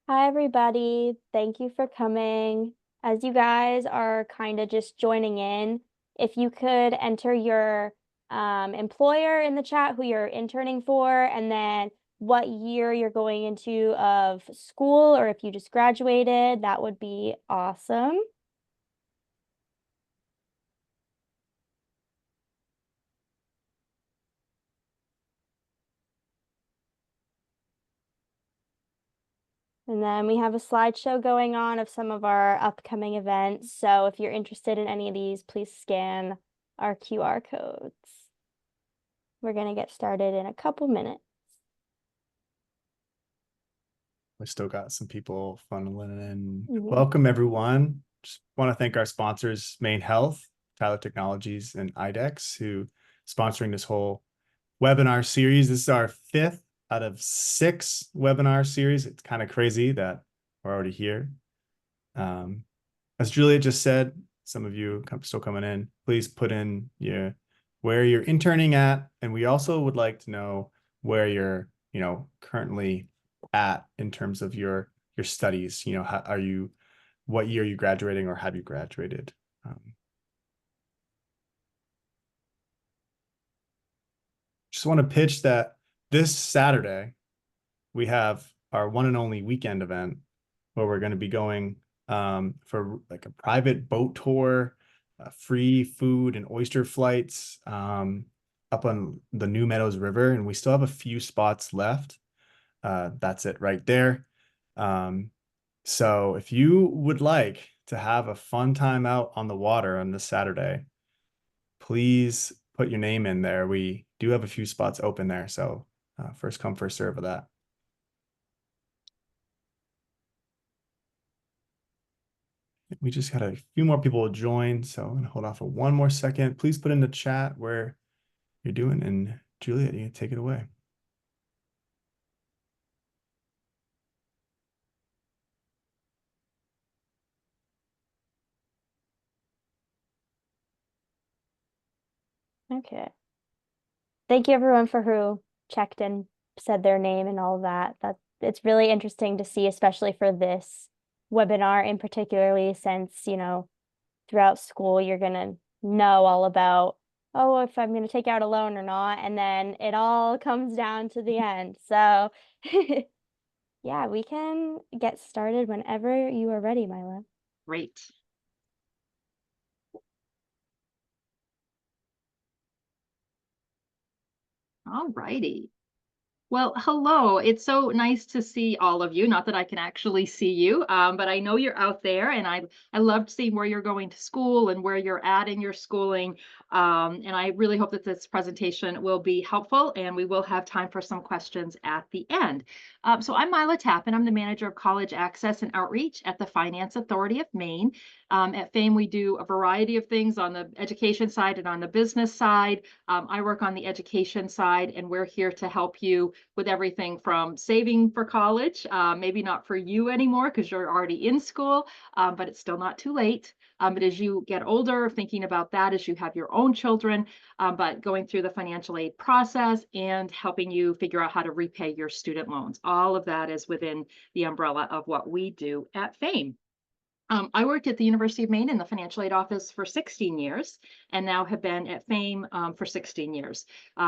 Hi, everybody. Thank you for coming. As you guys are kind of just joining in, if you could enter your employer in the chat, who you're interning for, and then what year you're going into of school, or if you just graduated, that would be awesome. And then we have a slideshow going on of some of our upcoming events. So if you're interested in any of these, please scan our QR codes. We're going to get started in a couple minutes. We still got some people funneling in. Welcome, everyone. Just want to thank our sponsors, Maine Health, Tyler Technologies, and IDEX, who sponsoring this whole webinar series. This is our 5th out of 6 webinar series. It's kind of crazy that we're already here. As Juliet just said, some of you still coming in, please put in where you're interning at. And we also would like to know where you're, currently at in terms of your studies. What year are you graduating, or have you graduated? Just want to pitch that this Saturday we have our one and only weekend event where we're going to be going for like a private boat tour, free food and oyster flights up on the New Meadows River, and we still have a few spots left. That's it right there. So if you would like to have a fun time out on the water on this Saturday, please put your name in there. We do have a few spots open there, so first come, first serve of that. We just got a few more people join, so I'm gonna hold off for one more second. Please put in the chat where you're doing, and Juliet, you can take it away. Okay. Thank you everyone for who checked and said their name and all of that. It's really interesting to see, especially for this webinar in particularly, since, throughout school you're gonna know all about, oh, if I'm gonna take out a loan or not, and then it all comes down to the end. So yeah, we can get started whenever you are ready, Mila. Great. All righty. Well, hello. It's so nice to see all of you. Not that I can actually see you, but I know you're out there, and I loved seeing where you're going to school and where you're at in your schooling. And I really hope that this presentation will be helpful, and we will have time for some questions at the end. So I'm Mila Tappan. I'm the manager of college access and outreach at the Finance Authority of Maine. At FAME, we do a variety of things on the education side and on the business side. I work on the education side, and we're here to help you with everything from saving for college, maybe not for you anymore because you're already in school, but it's still not too late. But as you get older, thinking about that as you have your own children, but going through the financial aid process and helping you figure out how to repay your student loans. All of that is within the umbrella of what we do at FAME. I worked at the University of Maine in the financial aid office for 16 years and now have been at FAME for 16 years.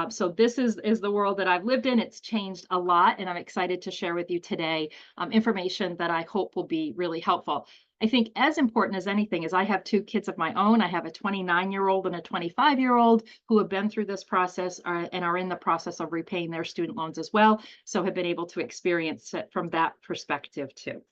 So this is the world that I've lived in. It's changed a lot, and I'm excited to share with you today information that I hope will be really helpful. I think as important as anything is I have 2 kids of my own. I have a 29-year-old and a 25-year-old who have been through this process and are in the process of repaying their student loans as well. So have been able to experience it from that perspective too.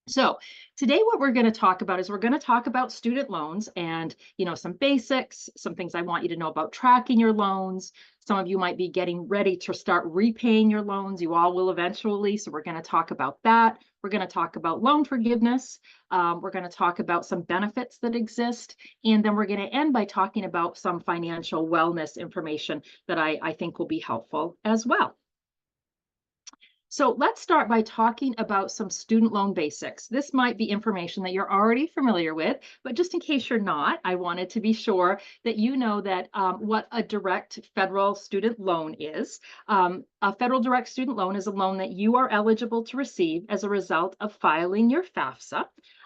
So today what we're going to talk about is we're going to talk about student loans and, some basics, some things I want you to know about tracking your loans. Some of you might be getting ready to start repaying your loans. You all will eventually. So we're going to talk about that. We're going to talk about loan forgiveness. We're going to talk about some benefits that exist. And then we're going to end by talking about some financial wellness information that I think will be helpful as well. So let's start by talking about some student loan basics. This might be information that you're already familiar with, but just in case you're not, I wanted to be sure that you know that what a direct federal student loan is. A federal direct student loan is a loan that you are eligible to receive as a result of filing your FAFSA.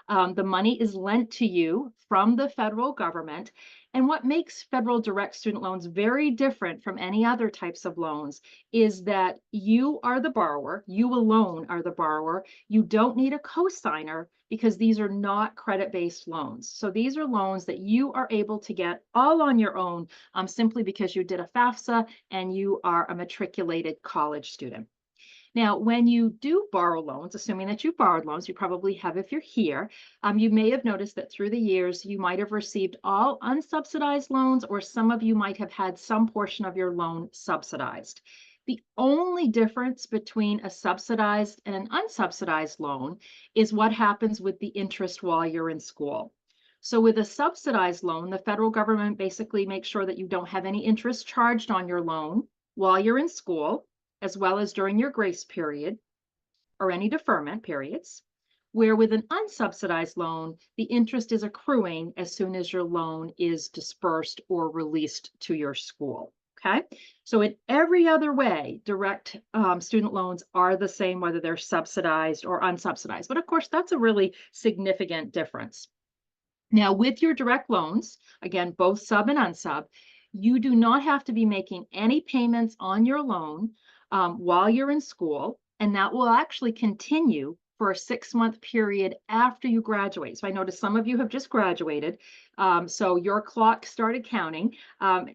The money is lent to you from the federal government. And what makes federal direct student loans very different from any other types of loans is that you are the borrower, you alone are the borrower. You don't need a cosigner because these are not credit-based loans. So these are loans that you are able to get all on your own simply because you did a FAFSA and you are a matriculated college student. Now, when you do borrow loans, assuming that you borrowed loans, you probably have if you're here, you may have noticed that through the years, you might have received all unsubsidized loans, or some of you might have had some portion of your loan subsidized. The only difference between a subsidized and an unsubsidized loan is what happens with the interest while you're in school. So with a subsidized loan, the federal government basically makes sure that you don't have any interest charged on your loan while you're in school, as well as during your grace period or any deferment periods, where with an unsubsidized loan, the interest is accruing as soon as your loan is dispersed or released to your school. Okay, so in every other way, direct student loans are the same, whether they're subsidized or unsubsidized. But of course, that's a really significant difference. Now, with your direct loans, again, both sub and unsub, you do not have to be making any payments on your loan while you're in school, and that will actually continue for a 6-month period after you graduate. So I noticed some of you have just graduated. So your clock started counting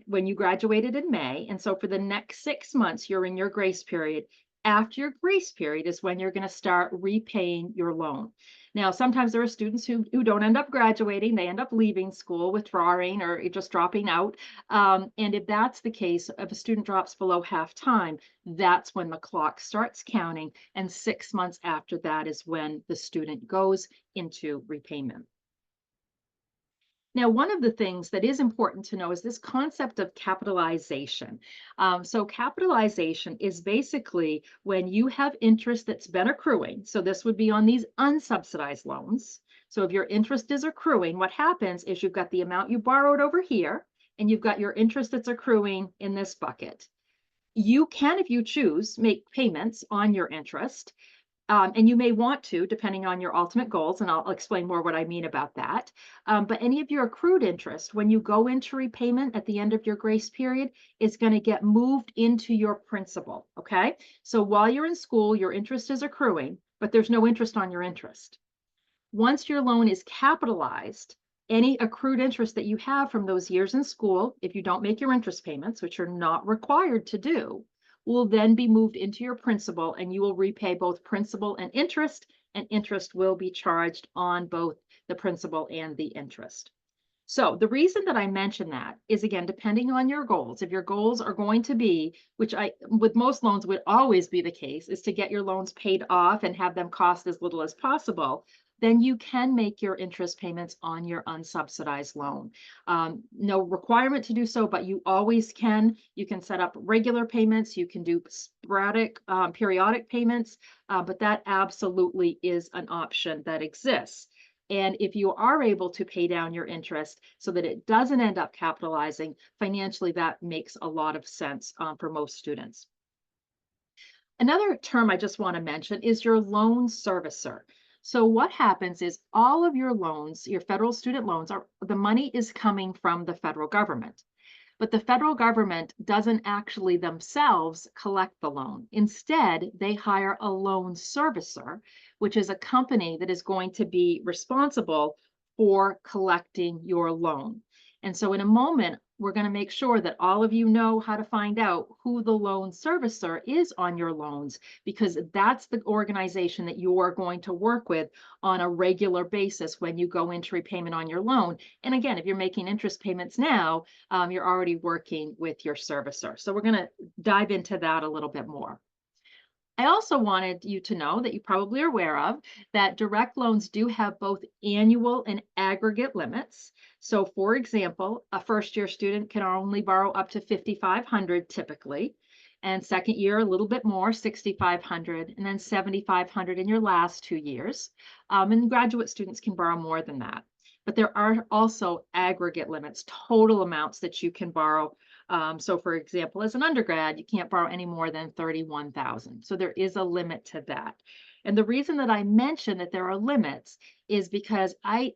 when you graduated in May. And so for the next 6 months, you're in your grace period. After your grace period is when you're going to start repaying your loan. Now, sometimes there are students who don't end up graduating. They end up leaving school, withdrawing, or just dropping out. And if that's the case, if a student drops below half time, that's when the clock starts counting. And 6 months after that is when the student goes into repayment. Now, one of the things that is important to know is this concept of capitalization. So capitalization is basically when you have interest that's been accruing. So this would be on these unsubsidized loans. So if your interest is accruing, what happens is you've got the amount you borrowed over here, and you've got your interest that's accruing in this bucket. You can, if you choose, make payments on your interest. And you may want to, depending on your ultimate goals, and I'll explain more what I mean about that. But any of your accrued interest, when you go into repayment at the end of your grace period, is going to get moved into your principal, okay? So while you're in school, your interest is accruing, but there's no interest on your interest. Once your loan is capitalized, any accrued interest that you have from those years in school, if you don't make your interest payments, which you're not required to do, will then be moved into your principal, and you will repay both principal and interest will be charged on both the principal and the interest. So the reason that I mention that is, again, depending on your goals. If your goals are going to be, which with most loans would always be the case, is to get your loans paid off and have them cost as little as possible, then you can make your interest payments on your unsubsidized loan. No requirement to do so, but you always can. You can set up regular payments. You can do sporadic, periodic payments, but that absolutely is an option that exists. And if you are able to pay down your interest so that it doesn't end up capitalizing financially, that makes a lot of sense for most students. Another term I just want to mention is your loan servicer. So what happens is all of your loans, your federal student loans, the money is coming from the federal government. But the federal government doesn't actually themselves collect the loan. Instead, they hire a loan servicer, which is a company that is going to be responsible for collecting your loan. And so in a moment, we're going to make sure that all of you know how to find out who the loan servicer is on your loans, because that's the organization that you are going to work with on a regular basis when you go into repayment on your loan. And again, if you're making interest payments now, you're already working with your servicer. So we're going to dive into that a little bit more. I also wanted you to know that you probably are aware of that direct loans do have both annual and aggregate limits. So for example, a first-year student can only borrow up to $5,500 typically. And second year, a little bit more, 6,500, and then 7,500 in your last 2 years. And graduate students can borrow more than that. But there are also aggregate limits, total amounts that you can borrow. So for example, as an undergrad, you can't borrow any more than 31,000. So there is a limit to that. And the reason that I mention that there are limits is because my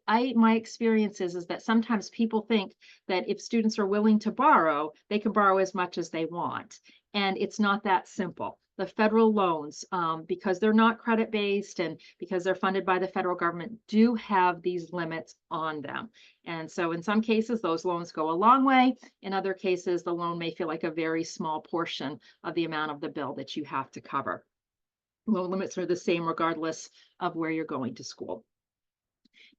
experience is that sometimes people think that if students are willing to borrow, they can borrow as much as they want. And it's not that simple. The federal loans, because they're not credit-based and because they're funded by the federal government, do have these limits on them. And so in some cases, those loans go a long way. In other cases, the loan may feel like a very small portion of the amount of the bill that you have to cover. Loan limits are the same regardless of where you're going to school.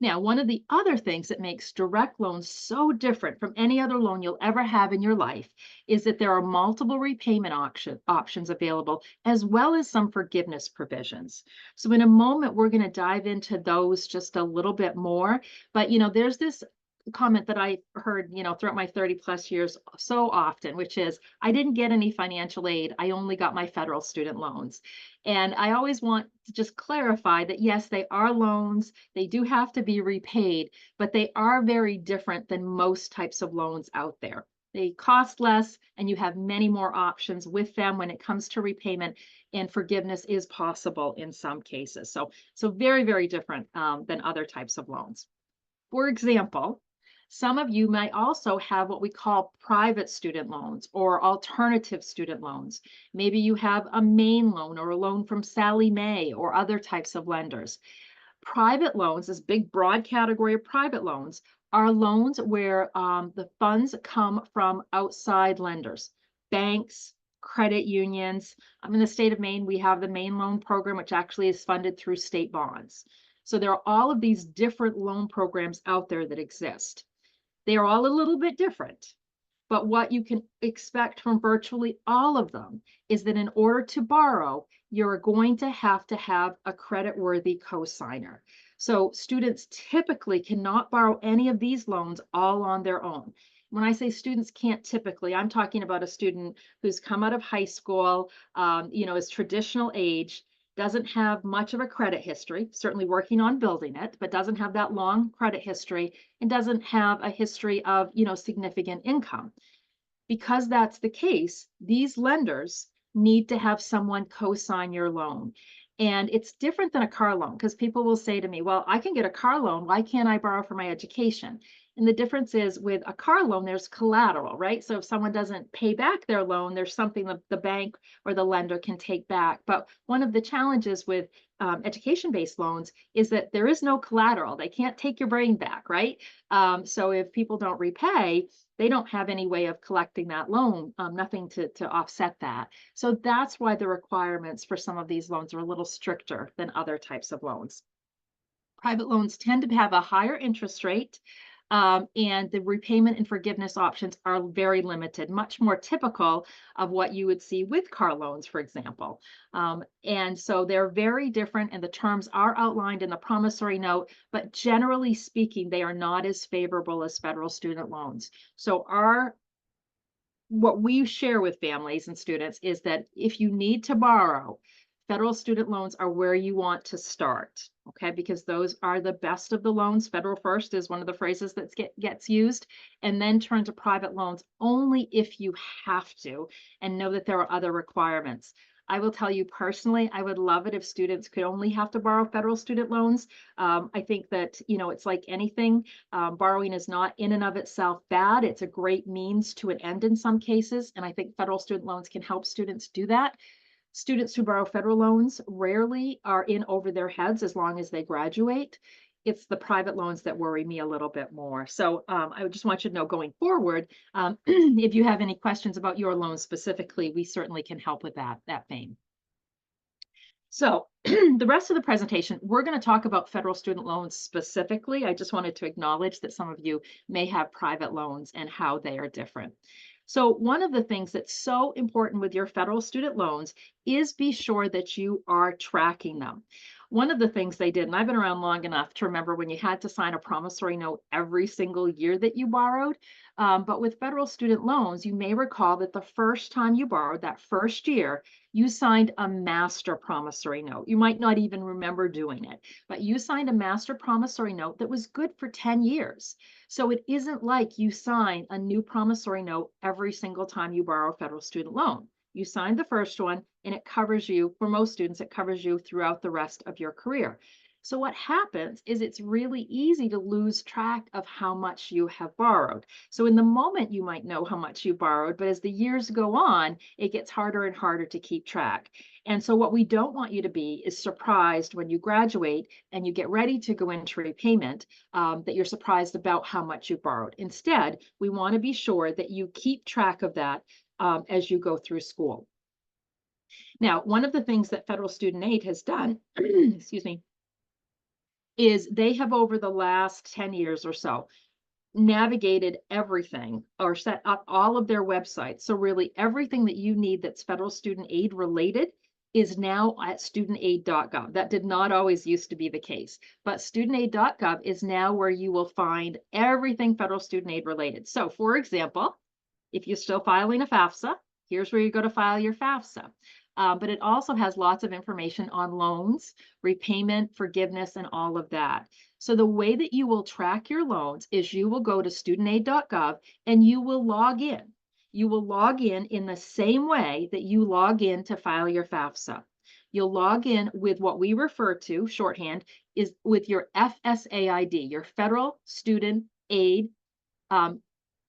Now, one of the other things that makes direct loans so different from any other loan you'll ever have in your life is that there are multiple repayment options available, as well as some forgiveness provisions. So in a moment, we're going to dive into those just a little bit more. But, there's this comment that I heard, throughout my 30 plus years so often, which is, I didn't get any financial aid. I only got my federal student loans. And I always want to just clarify that, yes, they are loans. They do have to be repaid, but they are very different than most types of loans out there. They cost less, and you have many more options with them when it comes to repayment, and forgiveness is possible in some cases. So very, very different than other types of loans. For example, some of you might also have what we call private student loans or alternative student loans. Maybe you have a Maine loan or a loan from Sallie Mae or other types of lenders. Private loans, this big broad category of private loans, are loans where the funds come from outside lenders, banks, credit unions. In the state of Maine, we have the Maine Loan Program, which actually is funded through state bonds. So there are all of these different loan programs out there that exist. They are all a little bit different, but what you can expect from virtually all of them is that in order to borrow, you're going to have a credit-worthy cosigner. So students typically cannot borrow any of these loans all on their own. When I say students can't typically, I'm talking about a student who's come out of high school, is traditional age, doesn't have much of a credit history, certainly working on building it, but doesn't have that long credit history and doesn't have a history of, significant income. Because that's the case, these lenders need to have someone co-sign your loan. And it's different than a car loan, because people will say to me, well, I can get a car loan. Why can't I borrow for my education? And the difference is with a car loan, there's collateral, right? So if someone doesn't pay back their loan, there's something that the bank or the lender can take back. But one of the challenges with education-based loans is that there is no collateral. They can't take your brain back, right? So if people don't repay, they don't have any way of collecting that loan, nothing to offset that. So that's why the requirements for some of these loans are a little stricter than other types of loans. Private loans tend to have a higher interest rate, and the repayment and forgiveness options are very limited, much more typical of what you would see with car loans, for example. And so they're very different, and the terms are outlined in the promissory note, but generally speaking, they are not as favorable as federal student loans. So what we share with families and students is that if you need to borrow, federal student loans are where you want to start, okay? Because those are the best of the loans. Federal first is one of the phrases that gets used, and then turn to private loans only if you have to, and know that there are other requirements. I will tell you personally, I would love it if students could only have to borrow federal student loans. I think that, it's like anything. Borrowing is not in and of itself bad. It's a great means to an end in some cases, and I think federal student loans can help students do that. Students who borrow federal loans rarely are in over their heads as long as they graduate. It's the private loans that worry me a little bit more. So I just want you to know going forward, if you have any questions about your loan specifically, we certainly can help with that vein. So the rest of the presentation, we're going to talk about federal student loans specifically. I just wanted to acknowledge that some of you may have private loans and how they are different. So one of the things that's so important with your federal student loans is be sure that you are tracking them. one of the things they did, and I've been around long enough to remember when you had to sign a promissory note every single year that you borrowed. But with federal student loans, you may recall that the first time you borrowed, that first year, you signed a master promissory note. You might not even remember doing it, but you signed a master promissory note that was good for 10 years. So it isn't like you sign a new promissory note every single time you borrow a federal student loan. You signed the first one and it covers you, for most students, it covers you throughout the rest of your career. So what happens is it's really easy to lose track of how much you have borrowed. So in the moment, you might know how much you borrowed, but as the years go on, it gets harder and harder to keep track. And so what we don't want you to be is surprised when you graduate and you get ready to go into repayment, that you're surprised about how much you borrowed. Instead, we want to be sure that you keep track of that as you go through school. Now, one of the things that federal student aid has done, excuse me, is they have over the last 10 years or so navigated everything or set up all of their websites. So really everything that you need that's federal student aid related is now at studentaid.gov. That did not always used to be the case, but studentaid.gov is now where you will find everything federal student aid related. So for example, if you're still filing a FAFSA, here's where you go to file your FAFSA. But it also has lots of information on loans, repayment, forgiveness, and all of that. So the way that you will track your loans is you will go to studentaid.gov and you will log in. You will log in the same way that you log in to file your FAFSA. You'll log in with what we refer to, shorthand, is with your FSA ID, your Federal Student Aid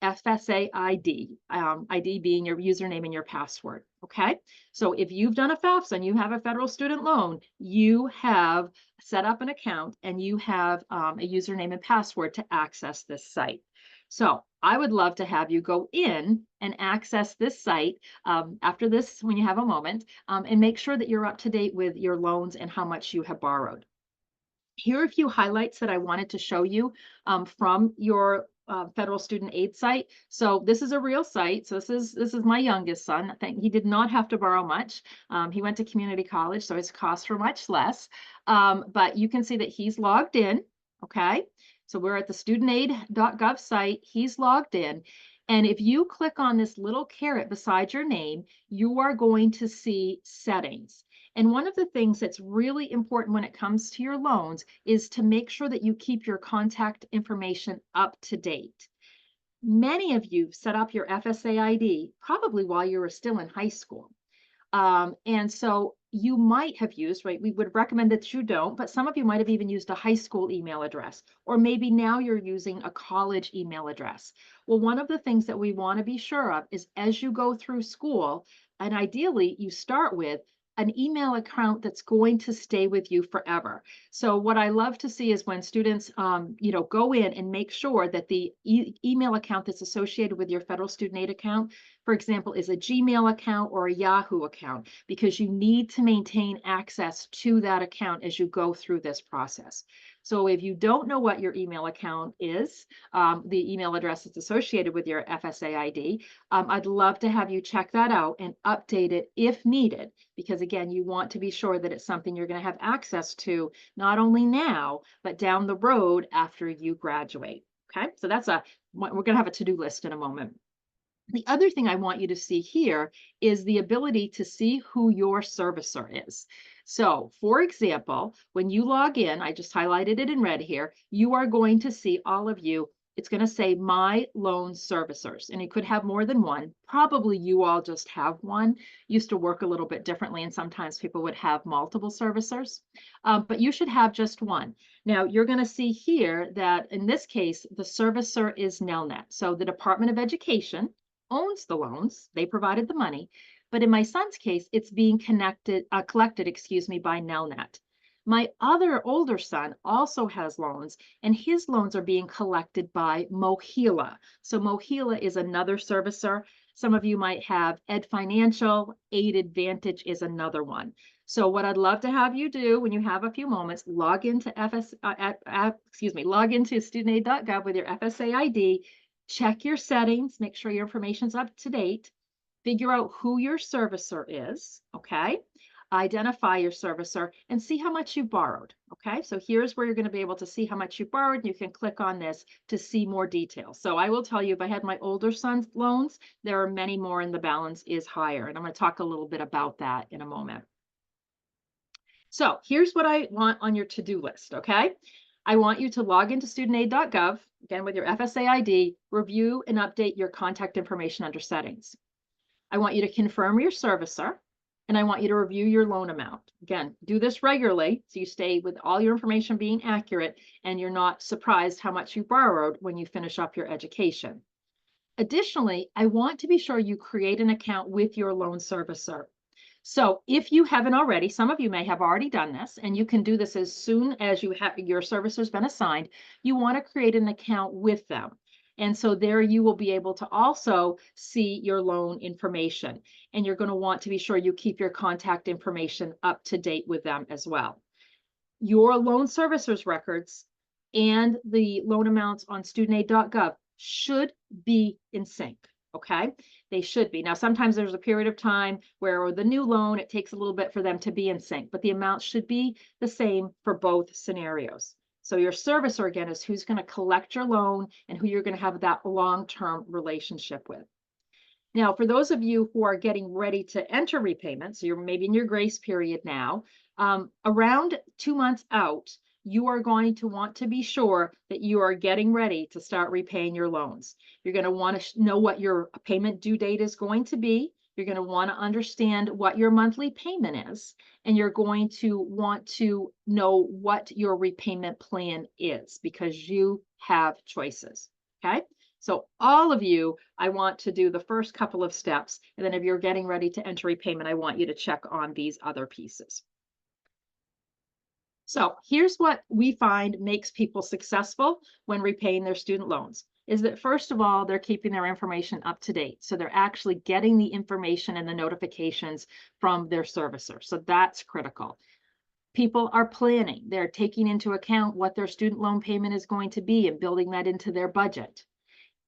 FSA ID, ID being your username and your password. Okay. So if you've done a FAFSA and you have a federal student loan, you have set up an account and you have a username and password to access this site. So I would love to have you go in and access this site after this, when you have a moment, and make sure that you're up to date with your loans and how much you have borrowed. Here are a few highlights that I wanted to show you from your federal student aid site. So this is a real site. So this is my youngest son. I think he did not have to borrow much. He went to community college, so his costs were much less. But you can see that he's logged in. Okay, so we're at the studentaid.gov site. He's logged in. And if you click on this little caret beside your name, you are going to see settings. And one of the things that's really important when it comes to your loans is to make sure that you keep your contact information up to date. Many of you set up your FSA ID probably while you were still in high school. And so you might have used, right? We would recommend that you don't, but some of you might have even used a high school email address, or maybe now you're using a college email address. Well, one of the things that we want to be sure of is as you go through school, and ideally you start with an email account that's going to stay with you forever. So what I love to see is when students, go in and make sure that the email account that's associated with your federal student aid account, for example, is a Gmail account or a Yahoo account, because you need to maintain access to that account as you go through this process. So if you don't know what your email account is, the email address that's associated with your FSA ID, I'd love to have you check that out and update it if needed, because again, you want to be sure that it's something you're going to have access to, not only now, but down the road after you graduate. Okay, so we're going to have a to-do list in a moment. The other thing I want you to see here is the ability to see who your servicer is. So for example, when you log in, I just highlighted it in red here, you are going to see all of you. It's going to say my loan servicers, and it could have more than one. Probably you all just have one. Used to work a little bit differently, and sometimes people would have multiple servicers, but you should have just one. Now you're going to see here that in this case, the servicer is Nelnet. So the Department of Education owns the loans, they provided the money, but in my son's case, it's being collected, by Nelnet. My other older son also has loans, and his loans are being collected by Mohila. So Mohila is another servicer. Some of you might have Ed Financial, Aid Advantage is another one. So what I'd love to have you do when you have a few moments, log into studentaid.gov with your FSA ID. Check your settings, make sure your information's up to date, figure out who your servicer is, okay? identify your servicer, and see how much you borrowed. Okay, so here's where you're going to be able to see how much you borrowed. You can click on this to see more details. So I will tell you, if I had my older son's loans, there are many more and the balance is higher. And I'm going to talk a little bit about that in a moment. So here's what I want on your to-do list, okay? I want you to log into studentaid.gov, again with your FSA ID, review and update your contact information under settings. I want you to confirm your servicer, and I want you to review your loan amount. Again, do this regularly so you stay with all your information being accurate and you're not surprised how much you borrowed when you finish up your education. Additionally, I want to be sure you create an account with your loan servicer. So if you haven't already, some of you may have already done this, and you can do this as soon as you have your servicer's been assigned. You want to create an account with them. And so there you will be able to also see your loan information. And you're going to want to be sure you keep your contact information up to date with them as well. Your loan servicer's records and the loan amounts on studentaid.gov should be in sync. Okay, they should be. Now, sometimes there's a period of time where the new loan, it takes a little bit for them to be in sync, but the amounts should be the same for both scenarios. So your servicer, again, is who's going to collect your loan and who you're going to have that long-term relationship with. Now, for those of you who are getting ready to enter repayment, so you're maybe in your grace period now, around 2 months out, you are going to want to be sure that you are getting ready to start repaying your loans. You're going to want to know what your payment due date is going to be. You're going to want to understand what your monthly payment is, and you're going to want to know what your repayment plan is because you have choices. Okay. So all of you, I want to do the first couple of steps. And then if you're getting ready to enter repayment, I want you to check on these other pieces. So here's what we find makes people successful when repaying their student loans is that, first of all, they're keeping their information up to date. So they're actually getting the information and the notifications from their servicer. So that's critical. People are planning. They're taking into account what their student loan payment is going to be and building that into their budget.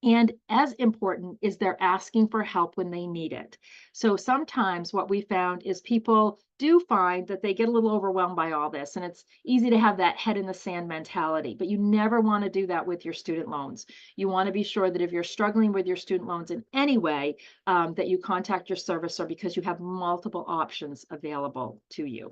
And as important is they're asking for help when they need it. So sometimes what we found is people do find that they get a little overwhelmed by all this, and it's easy to have that head in the sand mentality, but you never want to do that with your student loans. You want to be sure that if you're struggling with your student loans in any way, that you contact your servicer because you have multiple options available to you.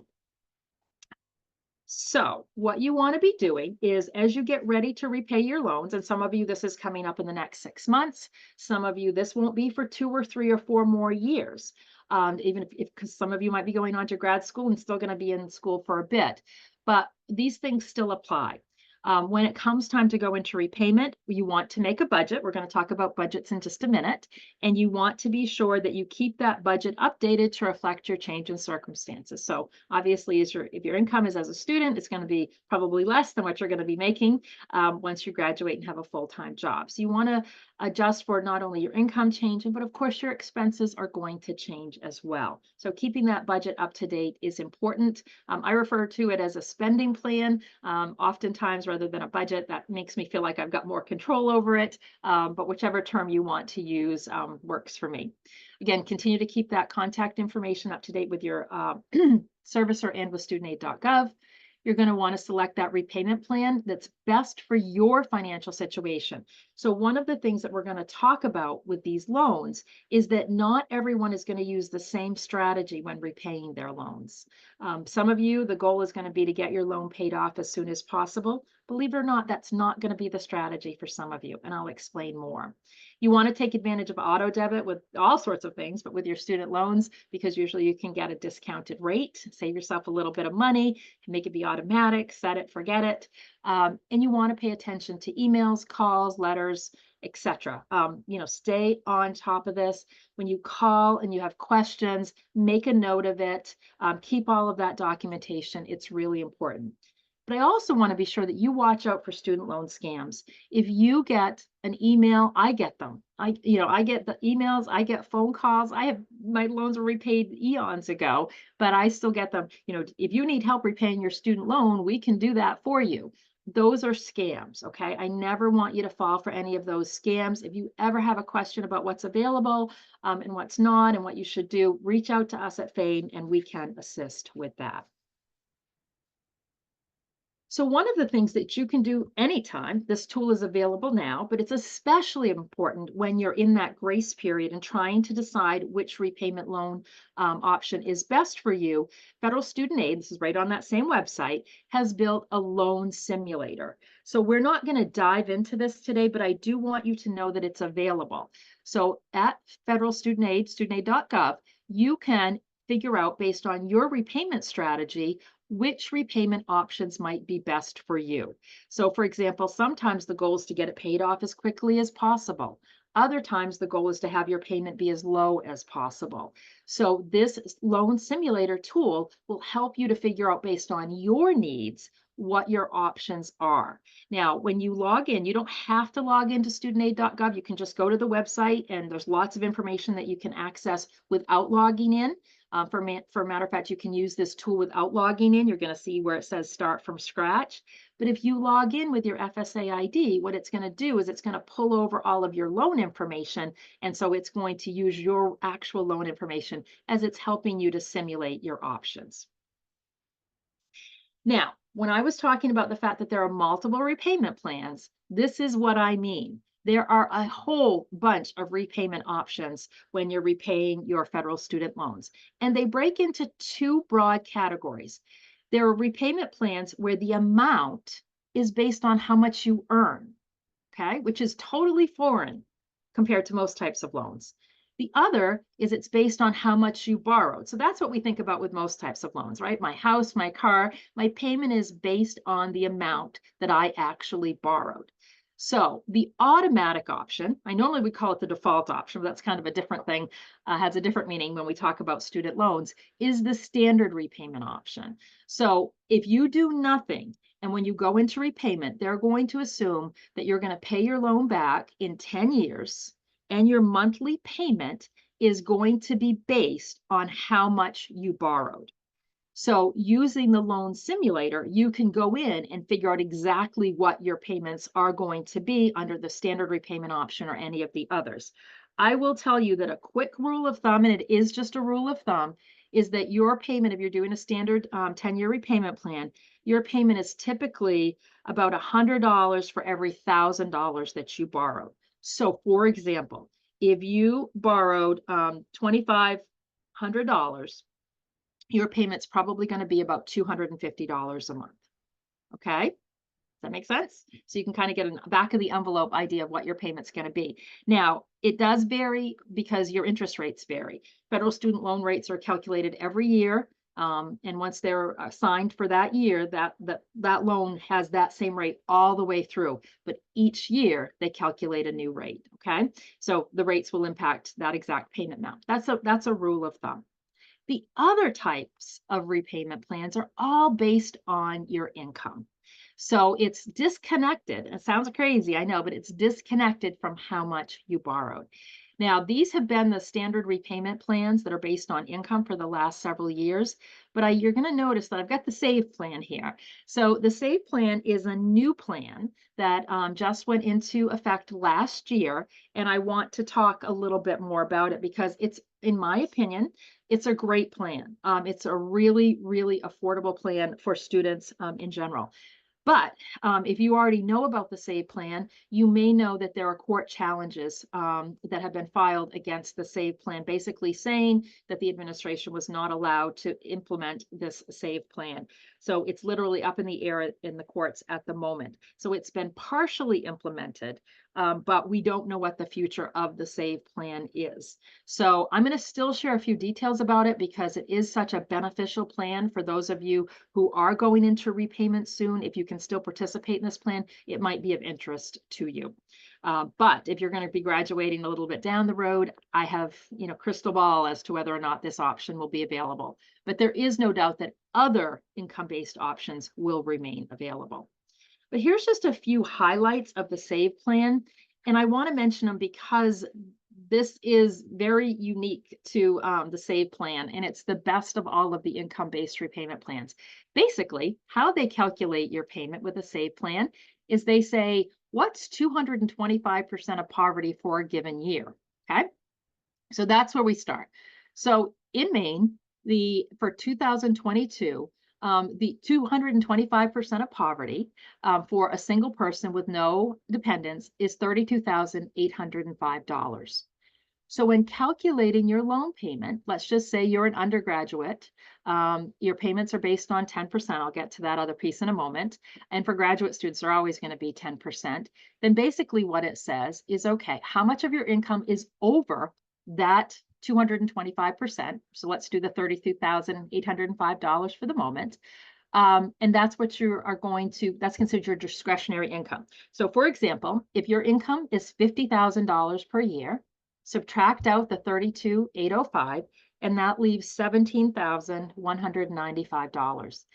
So what you want to be doing is as you get ready to repay your loans, and some of you, this is coming up in the next 6 months. Some of you, this won't be for 2 or 3 or 4 more years. Even if because some of you might be going on to grad school and still going to be in school for a bit, but these things still apply. When it comes time to go into repayment, you want to make a budget. We're going to talk about budgets in just a minute. And you want to be sure that you keep that budget updated to reflect your change in circumstances. So obviously, if your income is as a student, it's going to be probably less than what you're going to be making once you graduate and have a full-time job. So you want to adjust for not only your income changing, but of course your expenses are going to change as well. So keeping that budget up to date is important. I refer to it as a spending plan. Oftentimes, rather than a budget, that makes me feel like I've got more control over it. But whichever term you want to use works for me. Again, continue to keep that contact information up to date with your servicer and with studentaid.gov. You're going to want to select that repayment plan that's best for your financial situation. So one of the things that we're going to talk about with these loans is that not everyone is going to use the same strategy when repaying their loans. Some of you, the goal is going to be to get your loan paid off as soon as possible. Believe it or not, that's not going to be the strategy for some of you, and I'll explain more. You want to take advantage of auto debit with all sorts of things, but with your student loans, because usually you can get a discounted rate, save yourself a little bit of money, make it be automatic, set it, forget it. And you want to pay attention to emails, calls, letters, etc. Stay on top of this. When you call and you have questions, make a note of it. Keep all of that documentation. It's really important. But I also want to be sure that you watch out for student loan scams. If you get an email, I get them. I get the emails, I get phone calls. My loans were repaid eons ago, but I still get them. If you need help repaying your student loan, we can do that for you. those are scams, okay? I never want you to fall for any of those scams. If you ever have a question about what's available and what's not and what you should do, reach out to us at FAME and we can assist with that. So one of the things that you can do anytime, this tool is available now, but it's especially important when you're in that grace period and trying to decide which repayment loan option is best for you. Federal Student Aid, this is right on that same website, has built a loan simulator. So we're not going to dive into this today, but I do want you to know that it's available. So at Federal Student Aid, studentaid.gov, you can figure out based on your repayment strategy which repayment options might be best for you. So for example, sometimes the goal is to get it paid off as quickly as possible. Other times the goal is to have your payment be as low as possible. So this loan simulator tool will help you to figure out based on your needs what your options are. Now, when you log in, you don't have to log into studentaid.gov. You can just go to the website and there's lots of information that you can access without logging in. For matter of fact, you can use this tool without logging in. You're going to see where it says start from scratch. But if you log in with your FSA ID, what it's going to do is it's going to pull over all of your loan information. And so it's going to use your actual loan information as it's helping you to simulate your options. Now, when I was talking about the fact that there are multiple repayment plans, this is what I mean. There are a whole bunch of repayment options when you're repaying your federal student loans, and they break into two broad categories. There are repayment plans where the amount is based on how much you earn, okay, which is totally foreign compared to most types of loans. The other is it's based on how much you borrowed. So that's what we think about with most types of loans, right? My house, my car, my payment is based on the amount that I actually borrowed. So the automatic option, I normally would call it the default option, but that's kind of a different thing, has a different meaning when we talk about student loans, is the standard repayment option. So if you do nothing, and when you go into repayment, they're going to assume that you're going to pay your loan back in 10 years, and your monthly payment is going to be based on how much you borrowed. So using the loan simulator, you can go in and figure out exactly what your payments are going to be under the standard repayment option or any of the others. I will tell you that a quick rule of thumb, and it is just a rule of thumb, is that your payment, if you're doing a standard 10-year repayment plan, your payment is typically about $100 for every $1,000 that you borrowed. So for example, if you borrowed $2,500, your payment's probably going to be about $250 a month. Okay? Does that make sense? So you can kind of get a back of the envelope idea of what your payment's going to be. Now, it does vary because your interest rates vary. Federal student loan rates are calculated every year. And once they're assigned for that year, that loan has that same rate all the way through. But each year they calculate a new rate. Okay? So the rates will impact that exact payment amount. That's a rule of thumb. The other types of repayment plans are all based on your income. So it's disconnected. It sounds crazy, I know, but it's disconnected from how much you borrowed. Now, these have been the standard repayment plans that are based on income for the last several years, but you're going to notice that I've got the SAVE plan here. So the SAVE plan is a new plan that just went into effect last year, and I want to talk a little bit more about it because it's, in my opinion, it's a great plan. It's a really, really affordable plan for students in general. But if you already know about the SAVE plan, you may know that there are court challenges that have been filed against the SAVE plan, basically saying that the administration was not allowed to implement this SAVE plan. So it's literally up in the air in the courts at the moment. So it's been partially implemented, but we don't know what the future of the SAVE plan is. So I'm going to still share a few details about it because it is such a beneficial plan for those of you who are going into repayment soon. If you can still participate in this plan, it might be of interest to you. But if you're going to be graduating a little bit down the road, I have, crystal ball as to whether or not this option will be available. But there is no doubt that other income-based options will remain available. But here's just a few highlights of the SAVE plan. And I want to mention them because this is very unique to the SAVE plan, and it's the best of all of the income-based repayment plans. Basically, how they calculate your payment with a SAVE plan is they say, what's 225% of poverty for a given year? Okay, so that's where we start. So in Maine, for 2022, the 225% of poverty for a single person with no dependents is $32,805. So when calculating your loan payment, let's just say you're an undergraduate, your payments are based on 10%. I'll get to that other piece in a moment. And for graduate students, they're always going to be 10%. Then basically what it says is, okay, how much of your income is over that 225%? So let's do the $32,805 for the moment. And that's what you are going to, that's considered your discretionary income. So for example, if your income is $50,000 per year, subtract out the $32,805, and that leaves $17,195.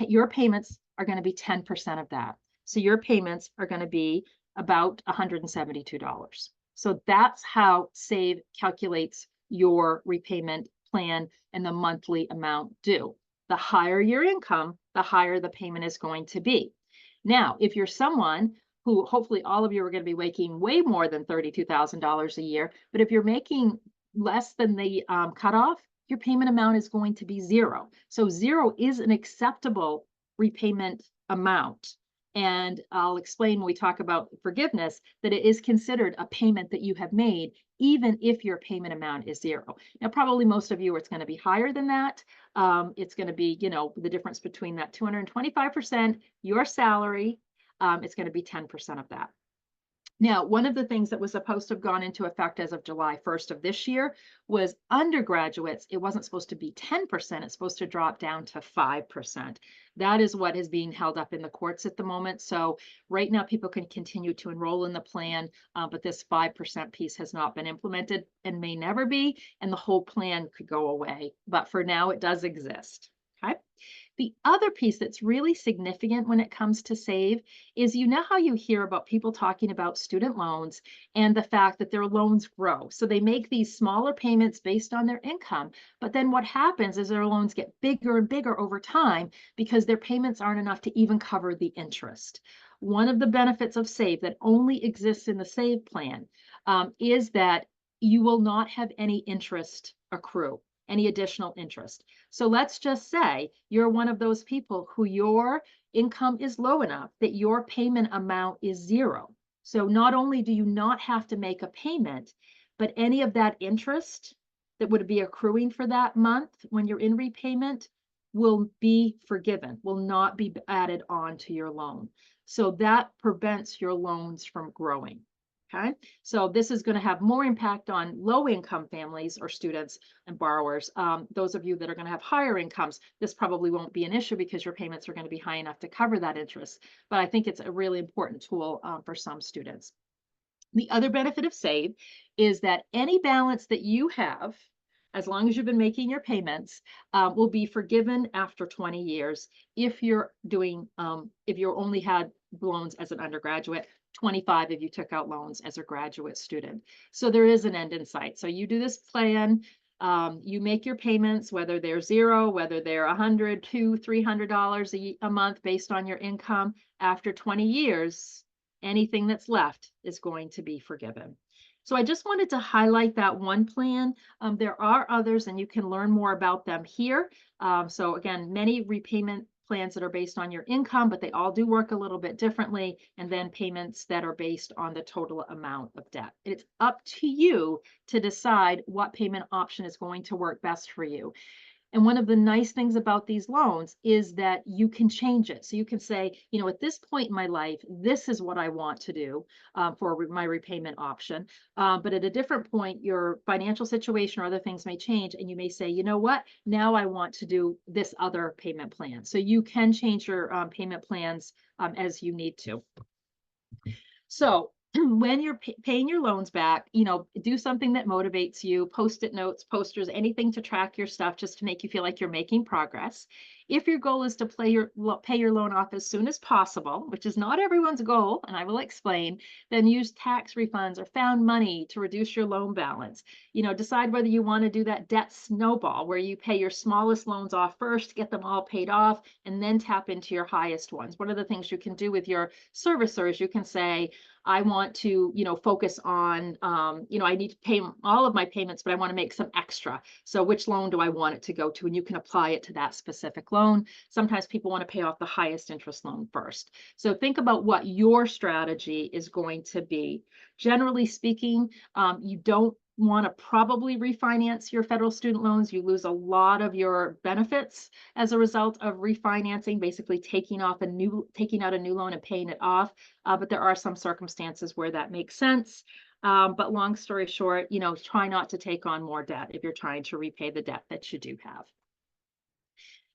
Your payments are going to be 10% of that. So your payments are going to be about $172. So that's how SAVE calculates your repayment plan and the monthly amount due. The higher your income, the higher the payment is going to be. Now, if you're someone who, hopefully all of you are going to be making way more than $32,000 a year, but if you're making less than the cutoff, your payment amount is going to be zero. So zero is an acceptable repayment amount. And I'll explain when we talk about forgiveness that it is considered a payment that you have made, even if your payment amount is zero. Now, probably most of you, it's going to be higher than that. It's going to be, you know, the difference between that 225%, your salary, it's going to be 10% of that. Now, one of the things that was supposed to have gone into effect as of July 1st of this year was undergraduates. It wasn't supposed to be 10%. It's supposed to drop down to 5%. That is what is being held up in the courts at the moment. So right now, people can continue to enroll in the plan, but this 5% piece has not been implemented and may never be, and the whole plan could go away. But for now, it does exist. Okay. The other piece that's really significant when it comes to SAVE is, you know how you hear about people talking about student loans and the fact that their loans grow. So they make these smaller payments based on their income, but then what happens is their loans get bigger and bigger over time because their payments aren't enough to even cover the interest. One of the benefits of SAVE that only exists in the SAVE plan is that you will not have any interest accrue, any additional interest. So let's just say you're one of those people who your income is low enough that your payment amount is zero. So not only do you not have to make a payment, but any of that interest that would be accruing for that month when you're in repayment will be forgiven, will not be added on to your loan. So that prevents your loans from growing. Okay, so this is going to have more impact on low-income families or students and borrowers. Those of you that are going to have higher incomes, this probably won't be an issue because your payments are going to be high enough to cover that interest. But I think it's a really important tool for some students. The other benefit of SAVE is that any balance that you have, as long as you've been making your payments, will be forgiven after 20 years if you're doing, if you only had loans as an undergraduate, 25 if you took out loans as a graduate student. So there is an end in sight. So you do this plan, you make your payments, whether they're zero, whether they're $100, $200, $300 a month based on your income. After 20 years, anything that's left is going to be forgiven. So I just wanted to highlight that one plan. There are others, and you can learn more about them here. So again, many repayment plans that are based on your income, but they all do work a little bit differently, and then payments that are based on the total amount of debt. It's up to you to decide what payment option is going to work best for you. And one of the nice things about these loans is that you can change it. So you can say, you know, at this point in my life, this is what I want to do for my repayment option. But at a different point, your financial situation or other things may change. And you may say, you know what, now I want to do this other payment plan. So you can change your payment plans as you need to. So when you're paying your loans back, you know, do something that motivates you, Post-it notes, posters, anything to track your stuff just to make you feel like you're making progress. If your goal is to pay your loan off as soon as possible, which is not everyone's goal, and I will explain, then use tax refunds or found money to reduce your loan balance. Decide whether you want to do that debt snowball where you pay your smallest loans off first, get them all paid off, and then tap into your highest ones. One of the things you can do with your servicers, you can say, I want to, focus on, I need to pay all of my payments, but I want to make some extra. So which loan do I want it to go to? And you can apply it to that specific loan. Sometimes people want to pay off the highest interest loan first. So think about what your strategy is going to be. Generally speaking, you don't want to probably refinance your federal student loans. You lose a lot of your benefits as a result of refinancing, basically taking out a new loan and paying it off. But there are some circumstances where that makes sense. But long story short, try not to take on more debt if you're trying to repay the debt that you do have.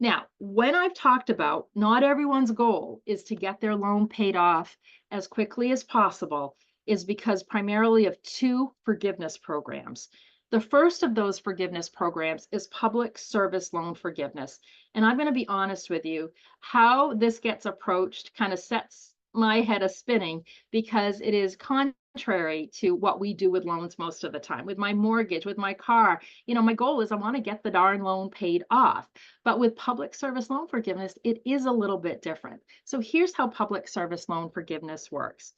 Now, when I've talked about not everyone's goal is to get their loan paid off as quickly as possible, is because primarily of two forgiveness programs. The first of those forgiveness programs is public service loan forgiveness. And I'm going to be honest with you, how this gets approached kind of sets my head a spinning, because it is contrary to what we do with loans most of the time. With my mortgage, with my car, my goal is I want to get the darn loan paid off. But with public service loan forgiveness, it is a little bit different. So here's how public service loan forgiveness works.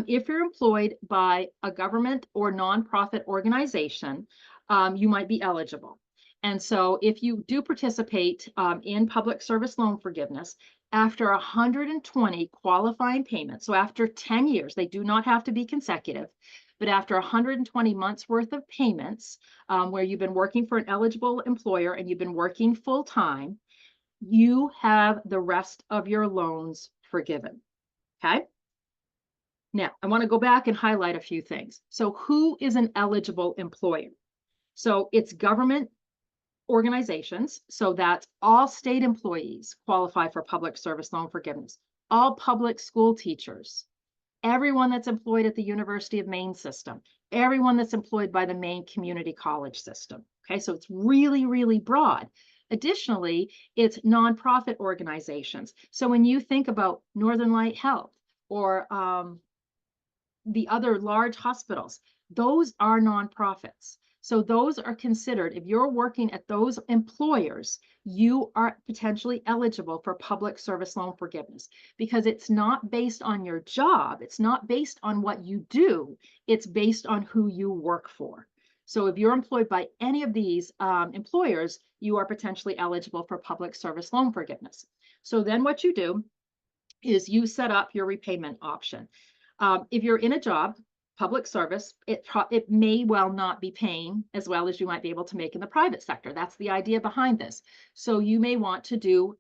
If you're employed by a government or nonprofit organization, you might be eligible. And so if you do participate in public service loan forgiveness, after 120 qualifying payments, so after 10 years, they do not have to be consecutive, but after 120 months worth of payments, where you've been working for an eligible employer and you've been working full time, you have the rest of your loans forgiven. Okay. Now, I want to go back and highlight a few things. So who is an eligible employer? So it's government organizations. So that's all state employees qualify for public service loan forgiveness, all public school teachers, everyone that's employed at the University of Maine system, everyone that's employed by the Maine Community College system. Okay, so it's really, really broad. Additionally, it's nonprofit organizations. So when you think about Northern Light Health or the other large hospitals, those are nonprofits. So those are considered, if you're working at those employers, you are potentially eligible for public service loan forgiveness, because it's not based on your job. It's not based on what you do. It's based on who you work for. So if you're employed by any of these employers, you are potentially eligible for public service loan forgiveness. So then what you do is you set up your repayment option. If you're in a job, public service, it may well not be paying as well as you might be able to make in the private sector. That's the idea behind this. So you may want to do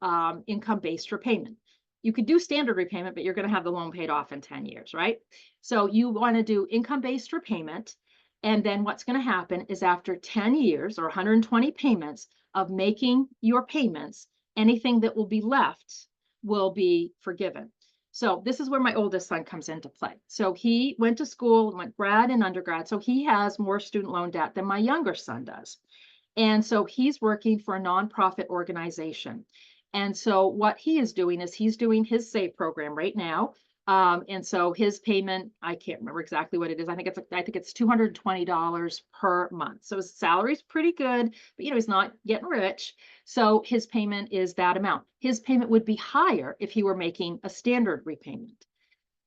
income-based repayment. You could do standard repayment, but you're going to have the loan paid off in 10 years, right? So you want to do income-based repayment. And then what's going to happen is after 10 years or 120 payments of making your payments, anything that will be left will be forgiven. So this is where my oldest son comes into play. So he went to school, went grad and undergrad. So he has more student loan debt than my younger son does. And so he's working for a nonprofit organization. And so what he is doing is he's doing his SAVE program right now. And so his payment, I can't remember exactly what it is. I think it's $220 per month. So his salary's pretty good, but he's not getting rich. So his payment is that amount. His payment would be higher if he were making a standard repayment.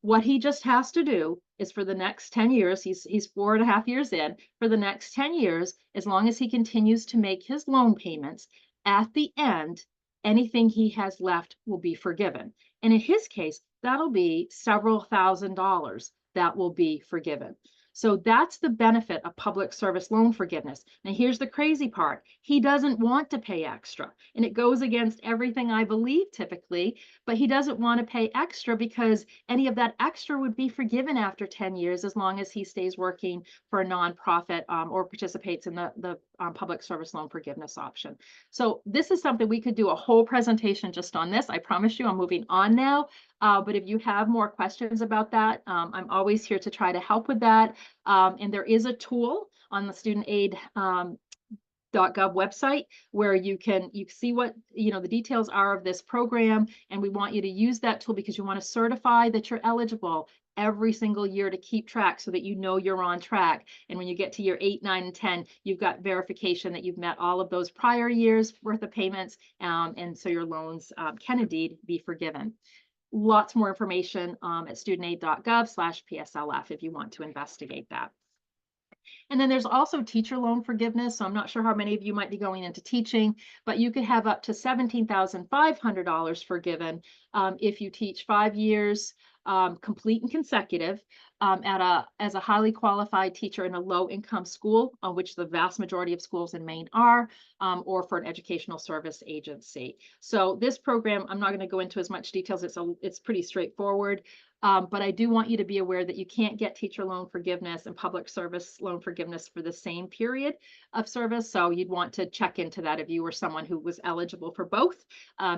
What he just has to do is for the next 10 years, he's 4.5 years in, for the next 10 years, as long as he continues to make his loan payments, at the end, anything he has left will be forgiven. And in his case, that'll be several $1,000s that will be forgiven. So that's the benefit of public service loan forgiveness. Now, here's the crazy part. He doesn't want to pay extra, and it goes against everything I believe typically, but he doesn't want to pay extra because any of that extra would be forgiven after 10 years as long as he stays working for a nonprofit or participates in the public service loan forgiveness option. So this is something we could do a whole presentation just on this. I promise you, I'm moving on now. But if you have more questions about that, I'm always here to try to help with that. And there is a tool on the student aid state.gov website where you can see what the details are of this program, and we want you to use that tool because you want to certify that you're eligible every single year to keep track so that you're on track. And when you get to year 8, 9, and 10, you've got verification that you've met all of those prior years worth of payments, and so your loans can indeed be forgiven. Lots more information at studentaid.gov/PSLF if you want to investigate that. And then there's also teacher loan forgiveness. So I'm not sure how many of you might be going into teaching, but you could have up to $17,500 forgiven if you teach 5 years complete and consecutive as a highly qualified teacher in a low-income school, which the vast majority of schools in Maine are, or for an educational service agency. So this program, I'm not going to go into as much details. It's pretty straightforward. But I do want you to be aware that you can't get teacher loan forgiveness and public service loan forgiveness for the same period of service. So you'd want to check into that if you were someone who was eligible for both.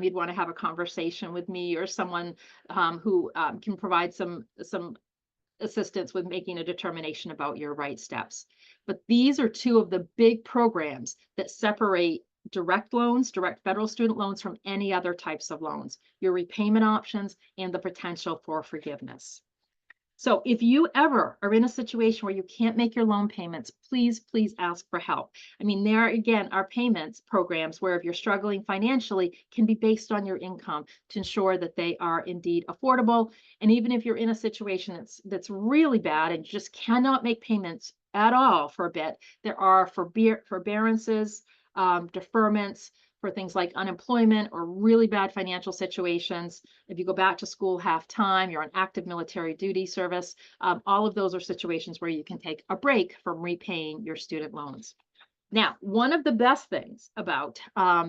You'd want to have a conversation with me or someone who can provide some assistance with making a determination about your right steps. But these are two of the big programs that separate direct loans, direct federal student loans from any other types of loans, your repayment options, and the potential for forgiveness. So if you ever are in a situation where you can't make your loan payments, please ask for help. I mean, there again are payments programs where if you're struggling financially can be based on your income to ensure that they are indeed affordable. And even if you're in a situation that's really bad and you just cannot make payments at all for a bit, there are forbearances, deferments for things like unemployment or really bad financial situations. If you go back to school half-time, you're on active military duty service, all of those are situations where you can take a break from repaying your student loans. Now, one of the best things about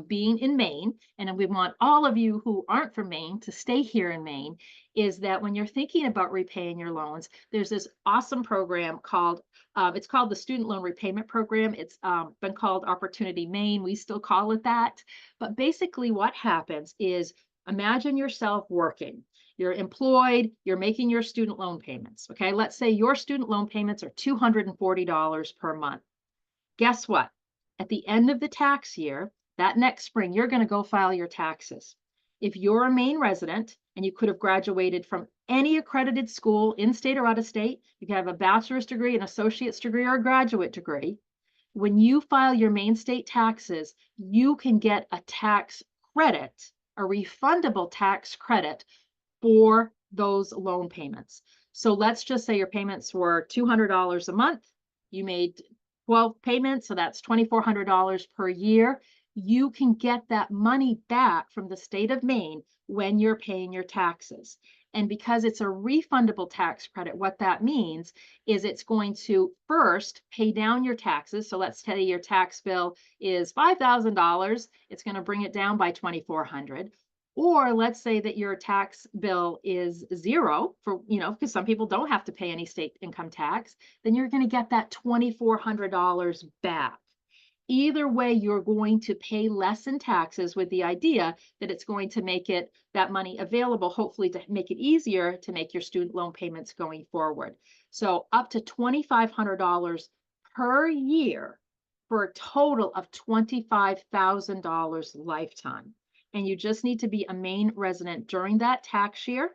being in Maine, and we want all of you who aren't from Maine to stay here in Maine, is that when you're thinking about repaying your loans, there's this awesome program called, it's called the Student Loan Repayment Program. It's been called Opportunity Maine. We still call it that. But basically what happens is, imagine yourself working. You're employed, you're making your student loan payments. Okay, let's say your student loan payments are $240 per month. Guess what? At the end of the tax year, that next spring, you're going to go file your taxes. If you're a Maine resident and you could have graduated from any accredited school, in-state or out-of-state, you can have a bachelor's degree, an associate's degree, or a graduate degree. When you file your Maine state taxes, you can get a tax credit, a refundable tax credit for those loan payments. So let's just say your payments were $200 a month. You made 12 payments, so that's $2,400 per year. You can get that money back from the state of Maine when you're paying your taxes. And because it's a refundable tax credit, what that means is it's going to first pay down your taxes. So let's say your tax bill is $5,000. It's going to bring it down by $2,400. Or let's say that your tax bill is zero for, because some people don't have to pay any state income tax, then you're going to get that $2,400 back. Either way, you're going to pay less in taxes with the idea that it's going to make that money available, hopefully to make it easier to make your student loan payments going forward. So up to $2,500 per year for a total of $25,000 lifetime. And you just need to be a Maine resident during that tax year.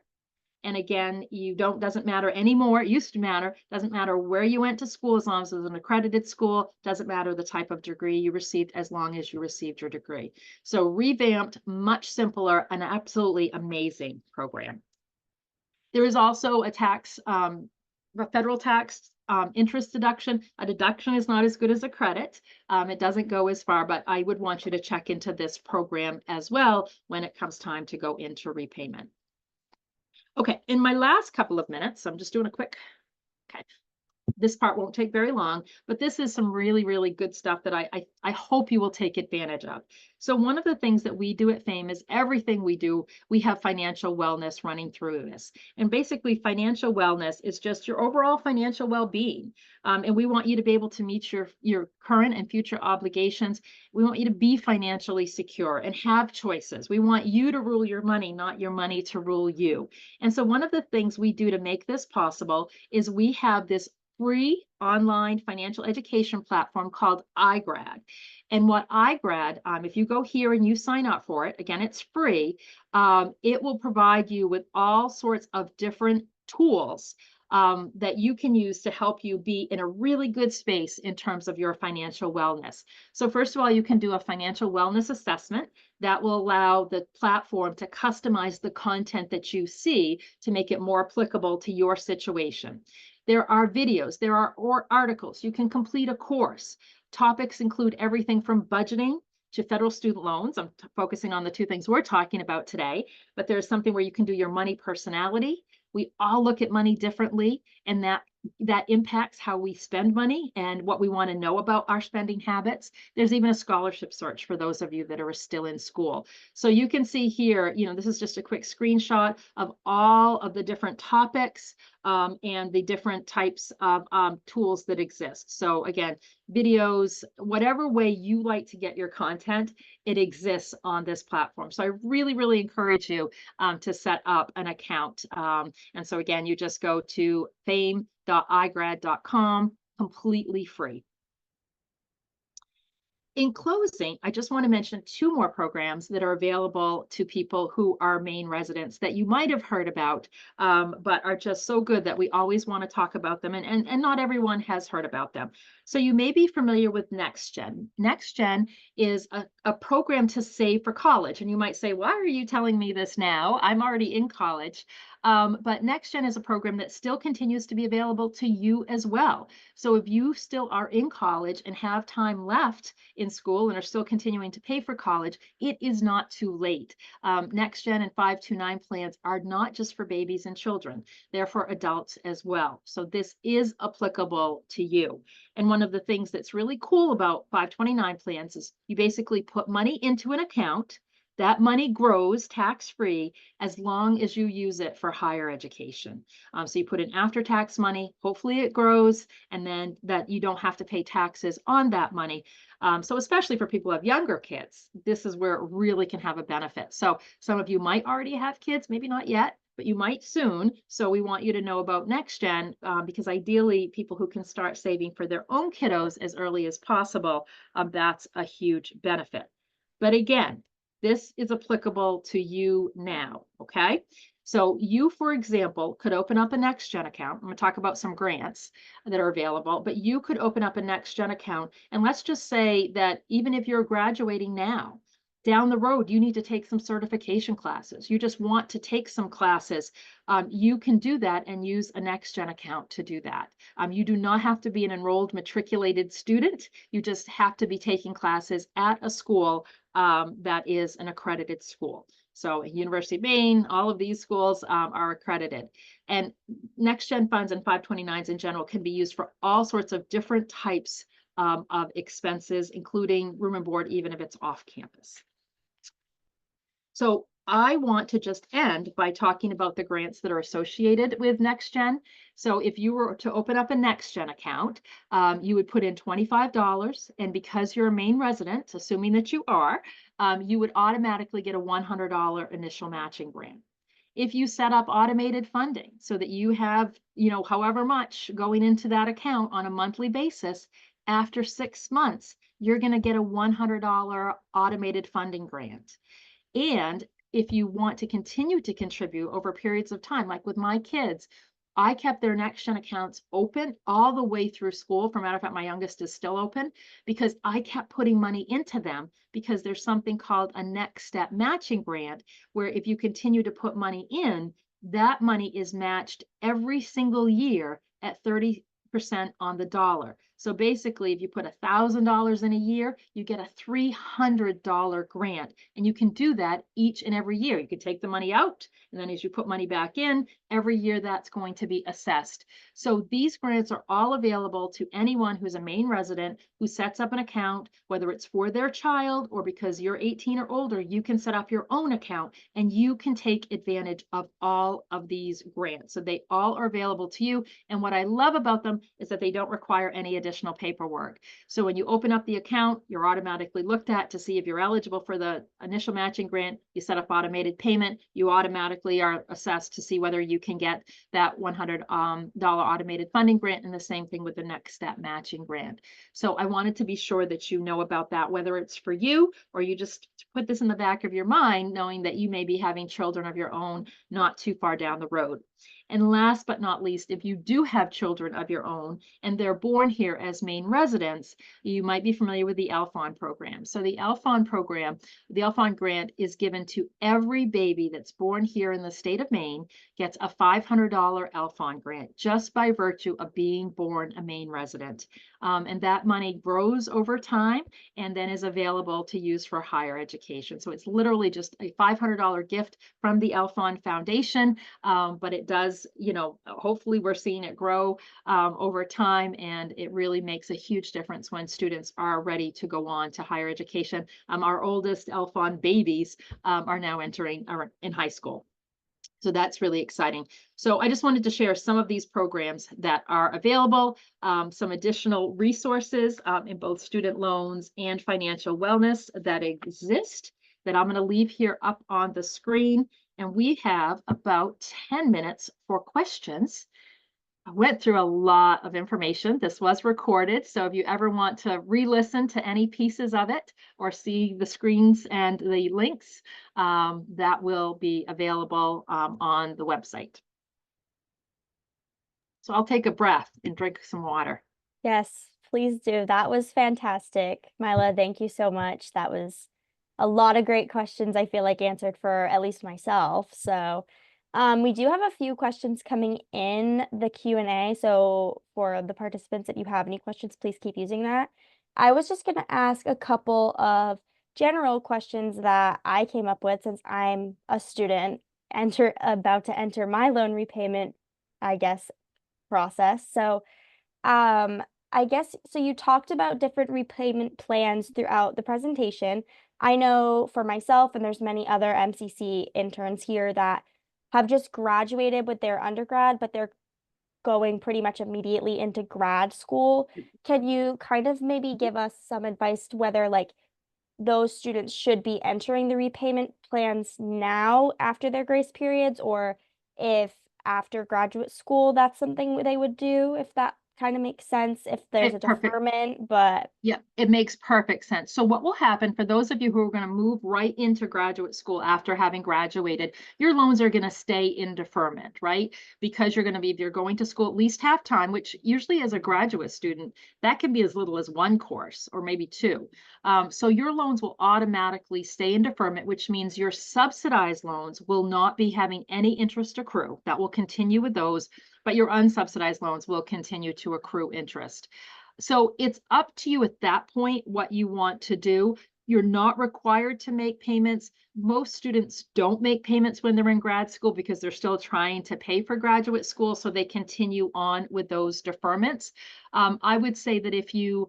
And again, doesn't matter anymore. It used to matter. Doesn't matter where you went to school, as long as it was an accredited school. Doesn't matter the type of degree you received, as long as you received your degree. So revamped, much simpler, an absolutely amazing program. There is also a federal tax interest deduction. A deduction is not as good as a credit. It doesn't go as far, but I would want you to check into this program as well when it comes time to go into repayment. Okay, in my last couple of minutes, I'm just doing a quick, okay. This part won't take very long, but this is some really, really good stuff that I hope you will take advantage of. So one of the things that we do at FAME is everything we do, we have financial wellness running through this. And basically financial wellness is just your overall financial well-being. And we want you to be able to meet your current and future obligations. We want you to be financially secure and have choices. We want you to rule your money, not your money to rule you. And so one of the things we do to make this possible is we have this free online financial education platform called iGrad. And what iGrad, if you go here and you sign up for it, again, it's free, it will provide you with all sorts of different tools that you can use to help you be in a really good space in terms of your financial wellness. So first of all, you can do a financial wellness assessment that will allow the platform to customize the content that you see to make it more applicable to your situation. There are videos, there are articles, you can complete a course. Topics include everything from budgeting to federal student loans. I'm focusing on the two things we're talking about today, but there's something where you can do your money personality. We all look at money differently, and that impacts how we spend money and what we want to know about our spending habits. There's even a scholarship search for those of you that are still in school. So you can see here, this is just a quick screenshot of all of the different topics and the different types of tools that exist. So again, videos, whatever way you like to get your content, it exists on this platform. So I really, really encourage you to set up an account. And so again, you just go to fame.igrad.com, completely free. In closing, I just want to mention two more programs that are available to people who are Maine residents that you might have heard about, but are just so good that we always want to talk about them, and not everyone has heard about them. So you may be familiar with NextGen. NextGen is a program to save for college. And you might say, why are you telling me this now? I'm already in college. But NextGen is a program that still continues to be available to you as well. So if you still are in college and have time left in school and are still continuing to pay for college, it is not too late. NextGen and 529 plans are not just for babies and children, they're for adults as well. So this is applicable to you. And one of the things that's really cool about 529 plans is you basically put money into an account. That money grows tax-free as long as you use it for higher education. So you put in after-tax money, hopefully it grows, and then that you don't have to pay taxes on that money. So especially for people who have younger kids, this is where it really can have a benefit. So some of you might already have kids, maybe not yet, but you might soon. So we want you to know about NextGen because ideally people who can start saving for their own kiddos as early as possible, that's a huge benefit. But again, this is applicable to you now, okay? So you, for example, could open up a NextGen account. I'm going to talk about some grants that are available, but you could open up a NextGen account. And let's just say that even if you're graduating now, down the road, you need to take some certification classes. You just want to take some classes. You can do that and use a NextGen account to do that. You do not have to be an enrolled matriculated student. You just have to be taking classes at a school that is an accredited school. So University of Maine, all of these schools are accredited. And NextGen funds and 529s in general can be used for all sorts of different types of expenses, including room and board, even if it's off campus. So I want to just end by talking about the grants that are associated with NextGen. So if you were to open up a NextGen account, you would put in $25, and because you're a Maine resident, assuming that you are, you would automatically get a $100 initial matching grant. If you set up automated funding so that you have, however much going into that account on a monthly basis, after 6 months, you're going to get a $100 automated funding grant. And if you want to continue to contribute over periods of time, like with my kids, I kept their NextGen accounts open all the way through school. For a matter of fact, my youngest is still open because I kept putting money into them because there's something called a next step matching grant, where if you continue to put money in, that money is matched every single year at 30% on the dollar. So basically, if you put $1,000 in a year, you get a $300 grant, and you can do that each and every year. You can take the money out, and then as you put money back in, every year that's going to be assessed. So these grants are all available to anyone who's a Maine resident who sets up an account, whether it's for their child or because you're 18 or older, you can set up your own account and you can take advantage of all of these grants. So they all are available to you. And what I love about them is that they don't require any additional additional paperwork. So when you open up the account, you're automatically looked at to see if you're eligible for the initial matching grant. You set up automated payment, you automatically are assessed to see whether you can get that $100 automated funding grant, and the same thing with the next step matching grant. So I wanted to be sure that you know about that, whether it's for you or you just put this in the back of your mind, knowing that you may be having children of your own not too far down the road. And last but not least, if you do have children of your own and they're born here as Maine residents, you might be familiar with the ALFON program. So the ALFON program, the ALFON grant is given to every baby that's born here in the state of Maine, gets a $500 ALFON grant just by virtue of being born a Maine resident. And that money grows over time and then is available to use for higher education. So it's literally just a $500 gift from the ALFON Foundation, but it does, hopefully we're seeing it grow over time, and it really makes a huge difference when students are ready to go on to higher education. Our oldest ALFON babies are now entering in high school. So that's really exciting. So I just wanted to share some of these programs that are available, some additional resources in both student loans and financial wellness that exist that I'm going to leave here up on the screen. And we have about 10 minutes for questions. I went through a lot of information. This was recorded, so if you ever want to re-listen to any pieces of it or see the screens and the links, that will be available on the website. So I'll take a breath and drink some water. Yes, please do. That was fantastic. Mila, thank you so much. That was a lot of great questions, I feel like answered for at least myself. So we do have a few questions coming in the Q&A. So for the participants, if you have any questions, please keep using that. I was just going to ask a couple of general questions that I came up with since I'm a student about to enter my loan repayment, I guess, process. So I guess, so you talked about different repayment plans throughout the presentation. I know for myself, and there's many other MCC interns here that have just graduated with their undergrad, but they're going pretty much immediately into grad school. Can you kind of maybe give us some advice to whether like those students should be entering the repayment plans now after their grace periods, or if after graduate school that's something they would do, if that kind of makes sense, if there's a deferment, but yeah, it makes perfect sense. So what will happen for those of you who are going to move right into graduate school after having graduated, your loans are going to stay in deferment, right? Because you're going to be, if you're going to school at least half time, which usually as a graduate student, that can be as little as one course or maybe two. So your loans will automatically stay in deferment, which means your subsidized loans will not be having any interest accrue. That will continue with those, but your unsubsidized loans will continue to accrue interest. So it's up to you at that point what you want to do. You're not required to make payments. Most students don't make payments when they're in grad school because they're still trying to pay for graduate school, so they continue on with those deferments. I would say that if you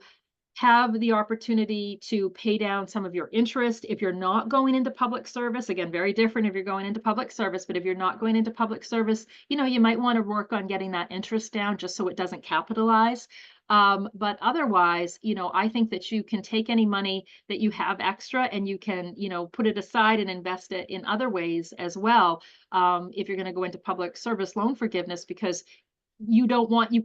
have the opportunity to pay down some of your interest, if you're not going into public service, again, very different if you're going into public service, but if you're not going into public service, you might want to work on getting that interest down just so it doesn't capitalize. But otherwise, I think that you can take any money that you have extra and you can, put it aside and invest it in other ways as well. If you're going to go into public service loan forgiveness, because you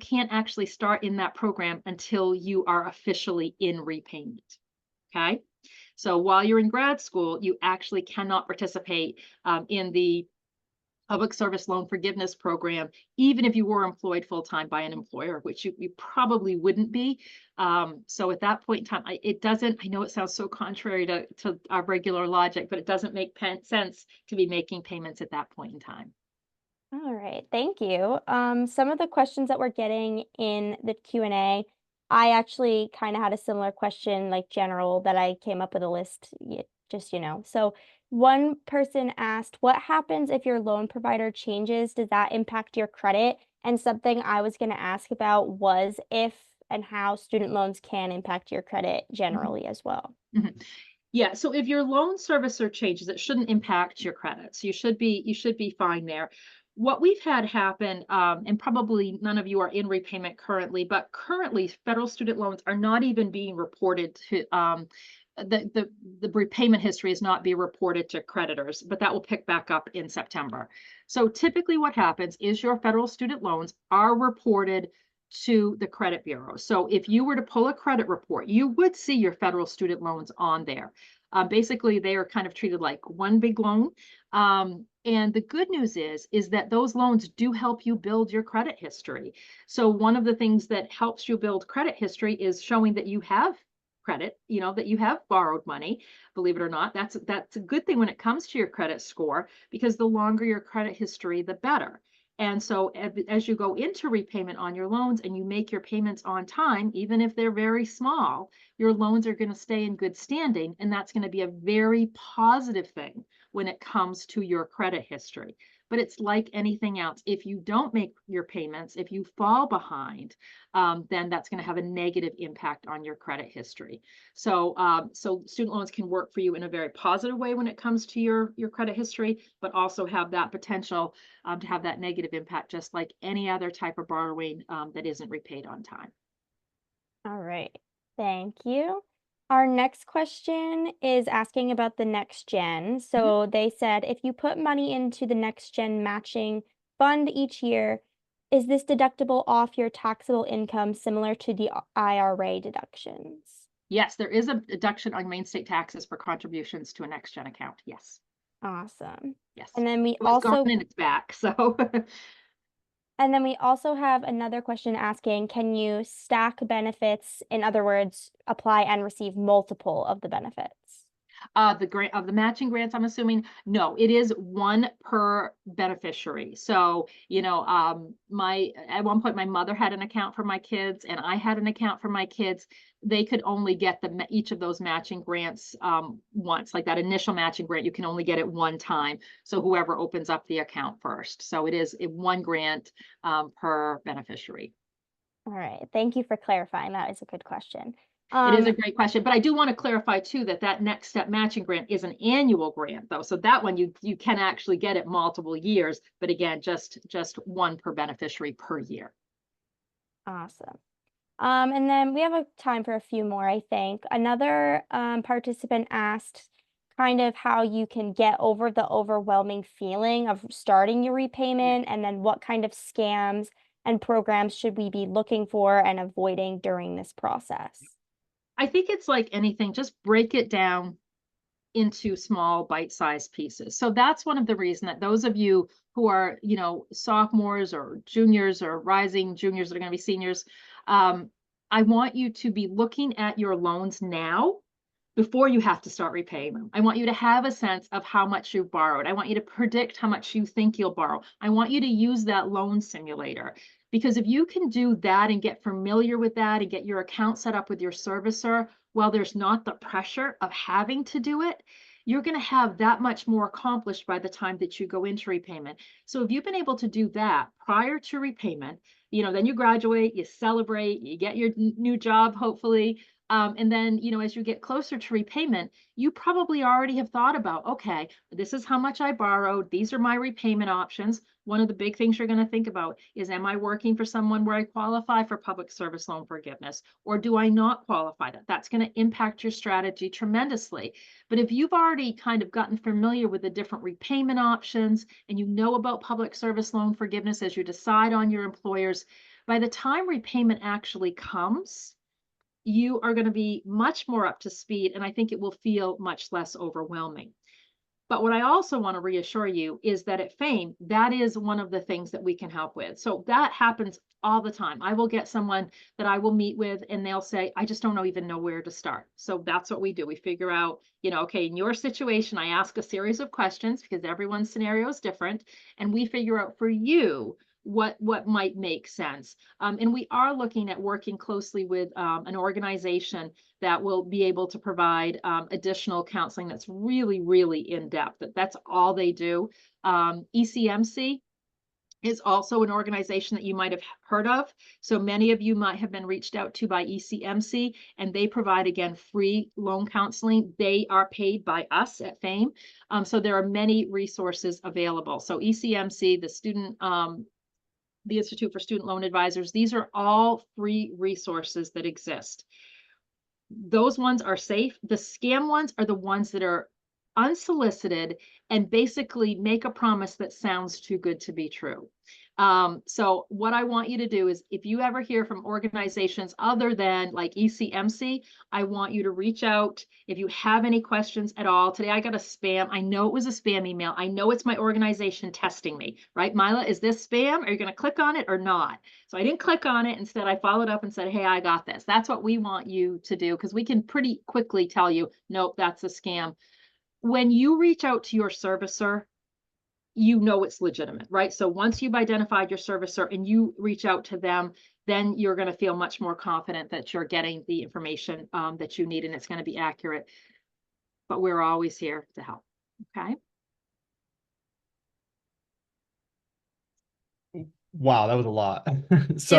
can't actually start in that program until you are officially in repayment. Okay. So while you're in grad school, you actually cannot participate in the public service loan forgiveness program, even if you were employed full-time by an employer, which you probably wouldn't be. So at that point in time, I know it sounds so contrary to our regular logic, but it doesn't make sense to be making payments at that point in time. all right, thank you. Some of the questions that we're getting in the Q&A, I actually kind of had a similar question, like general, that I came up with a list, just, So one person asked, what happens if your loan provider changes? Does that impact your credit? And something I was going to ask about was if and how student loans can impact your credit generally as well. Mm-hmm. Yeah, so if your loan servicer changes, it shouldn't impact your credits. You should be fine there. what we've had happen, and probably none of you are in repayment currently, but currently federal student loans are not even being reported to, the repayment history is not being reported to creditors, but that will pick back up in September. So typically what happens is your federal student loans are reported to the credit bureau. So if you were to pull a credit report, you would see your federal student loans on there. Basically, they are kind of treated like one big loan. And the good news is that those loans do help you build your credit history. So one of the things that helps you build credit history is showing that you have credit, that you have borrowed money. Believe it or not, that's a good thing when it comes to your credit score, because the longer your credit history, the better. And so as you go into repayment on your loans and you make your payments on time, even if they're very small, your loans are going to stay in good standing. And that's going to be a very positive thing when it comes to your credit history. But it's like anything else. If you don't make your payments, if you fall behind, then that's going to have a negative impact on your credit history. So, so student loans can work for you in a very positive way when it comes to your credit history, but also have that potential to have that negative impact, just like any other type of borrowing that isn't repaid on time. All right. Thank you. Our next question is asking about the next gen. So they said, if you put money into the next gen matching fund each year, is this deductible off your taxable income similar to the IRA deductions? Yes, there is a deduction on Maine state taxes for contributions to a next gen account. Yes. Awesome. Yes. And then we It was gone and it's back. So And then we also have another question asking, can you stack benefits? In other words, apply and receive multiple of the benefits? the matching grants, I'm assuming, no, it is one per beneficiary. So, at one point my mother had an account for my kids and I had an account for my kids. They could only get each of those matching grants once, like that initial matching grant, you can only get it one time. So whoever opens up the account first. So it is one grant per beneficiary. All right. Thank you for clarifying. That is a good question. It is a great question, but I do want to clarify too that next step matching grant is an annual grant though. So that one you can actually get it multiple years, but again, just one per beneficiary per year. Awesome. And then we have a time for a few more, I think. Another participant asked kind of how you can get over the overwhelming feeling of starting your repayment, and then what kind of scams and programs should we be looking for and avoiding during this process? I think it's like anything, just break it down into small bite-sized pieces. So that's one of the reasons that those of you who are, sophomores or juniors or rising juniors that are going to be seniors, I want you to be looking at your loans now before you have to start repaying them. I want you to have a sense of how much you've borrowed. I want you to predict how much you think you'll borrow. I want you to use that loan simulator, because if you can do that and get familiar with that and get your account set up with your servicer, while there's not the pressure of having to do it, you're going to have that much more accomplished by the time that you go into repayment. So if you've been able to do that prior to repayment, then you graduate, you celebrate, you get your new job, hopefully. And then, as you get closer to repayment, you probably already have thought about, okay, this is how much I borrowed. These are my repayment options. One of the big things you're going to think about is, am I working for someone where I qualify for public service loan forgiveness, or do I not qualify? That's going to impact your strategy tremendously. But if you've already kind of gotten familiar with the different repayment options and you know about public service loan forgiveness as you decide on your employers, by the time repayment actually comes, you are going to be much more up to speed, and I think it will feel much less overwhelming. But what I also want to reassure you is that at FAME, that is one of the things that we can help with. So that happens all the time. I will get someone that I will meet with and they'll say, I just don't even know where to start. So that's what we do. We figure out, okay, in your situation, I ask a series of questions because everyone's scenario is different. And we figure out for you what might make sense. And we are looking at working closely with an organization that will be able to provide additional counseling that's really, really in depth. That's all they do. ECMC is also an organization that you might have heard of. So many of you might have been reached out to by ECMC, and they provide, again, free loan counseling. They are paid by us at FAME. So there are many resources available. So ECMC, the Institute for Student Loan Advisors, these are all free resources that exist. Those ones are safe. The scam ones are the ones that are unsolicited and basically make a promise that sounds too good to be true. So what I want you to do is, if you ever hear from organizations other than like ECMC, I want you to reach out. If you have any questions at all, today I got a spam. I know it was a spam email. I know it's my organization testing me, right? Mila, is this spam? Are you going to click on it or not? So I didn't click on it. Instead, I followed up and said, hey, I got this. That's what we want you to do, because we can pretty quickly tell you, nope, that's a scam. When you reach out to your servicer, you know it's legitimate, right? So once you've identified your servicer and you reach out to them, then you're going to feel much more confident that you're getting the information that you need, and it's going to be accurate. But we're always here to help. Okay. Wow, that was a lot. So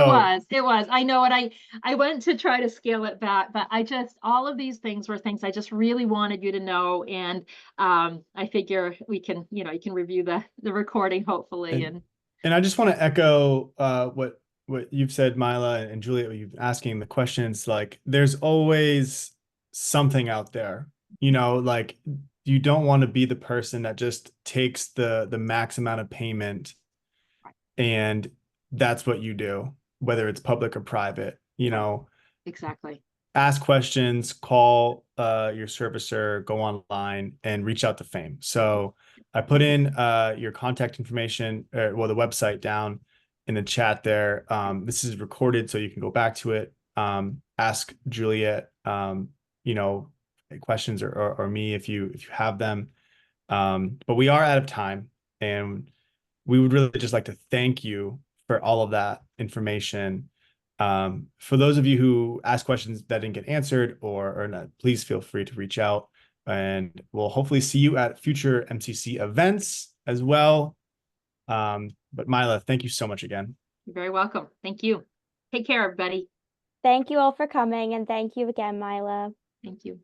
It was. I know, and I went to try to scale it back, but all of these things were things I just really wanted you to know. And I figure we can, you can review the recording hopefully. And I just want to echo what you've said, Mila and Juliet, what you've asking the questions. Like, there's always something out there, like, you don't want to be the person that just takes the max amount of payment and that's what you do, whether it's public or private. Exactly. Ask questions, call your servicer, go online and reach out to FAME. So I put in your contact information, the website down in the chat there. This is recorded, so you can go back to it. Ask Juliet, questions or me if you have them. But we are out of time, and we would really just like to thank you for all of that information. For those of you who asked questions that didn't get answered or not, please feel free to reach out, and we'll hopefully see you at future MCC events as well. But Mila, thank you so much again. You're very welcome. Thank you. Take care, everybody. Thank you all for coming, and thank you again, Mila. Thank you.